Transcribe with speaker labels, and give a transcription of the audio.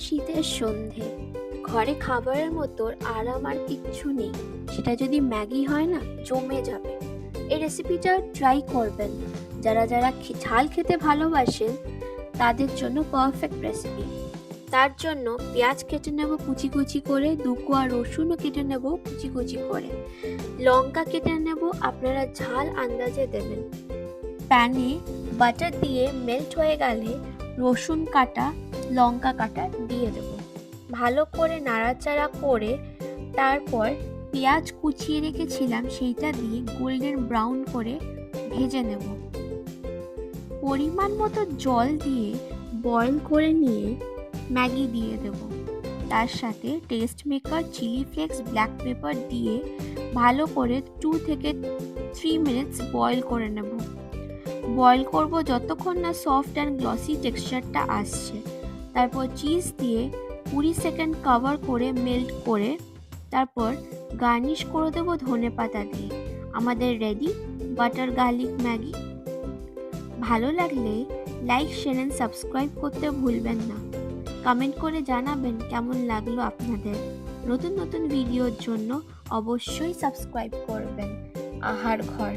Speaker 1: শীতের সন্ধে, ঘরে খাবারের মতো আরাম আর কিচ্ছু নেই। সেটা যদি ম্যাগি হয় না, জমে যাবে। এই রেসিপিটা ট্রাই করবেন। যারা যারা ঝাল খেতে ভালোবাসেন তাদের জন্য পারফেক্ট রেসিপি। তার জন্য পেঁয়াজ কেটে নেব কুচি কুচি করে, 2 কোয়া রসুনও কেটে নেব কুচি কুচি করে, লঙ্কা কেটে নেব, আপনারা ঝাল আন্দাজে দেবেন। প্যানে বাটার দিয়ে মেল্ট হয়ে গেলে রসুন কাটা, লঙ্কা কাটা দিয়ে দেব। ভালো করে নাড়াচাড়া করে তারপর পেঁয়াজ কুচিয়ে রেখেছিলাম সেইটা দিয়ে গোল্ডেন ব্রাউন করে ভেজে নেব। পরিমাণ মতো জল দিয়ে বয়েল করে নিয়ে ম্যাগি দিয়ে দেব। তার সাথে taste maker, chilli flakes, black pepper দিয়ে ভালো করে 2 থেকে 3 মিনিটস বয়েল করে নেব। বয়েল করব যতক্ষণ না সফট অ্যান্ড গ্লসি টেক্সচারটা আসছে। তারপর চিজ দিয়ে 20 সেকেন্ড কভার করে মেল্ট করে তারপর গার্নিশ করে দেবো ধনেপাতা দিয়ে। আমাদের রেডি বাটার গার্লিক ম্যাগি। ভালো লাগলে লাইক, শেয়ার অ্যান্ড সাবস্ক্রাইব করতে ভুলবেন না। কমেন্ট করে জানাবেন কেমন লাগলো আপনাদের। নতুন নতুন ভিডিওর জন্য অবশ্যই সাবস্ক্রাইব করবেন আহার ঘর।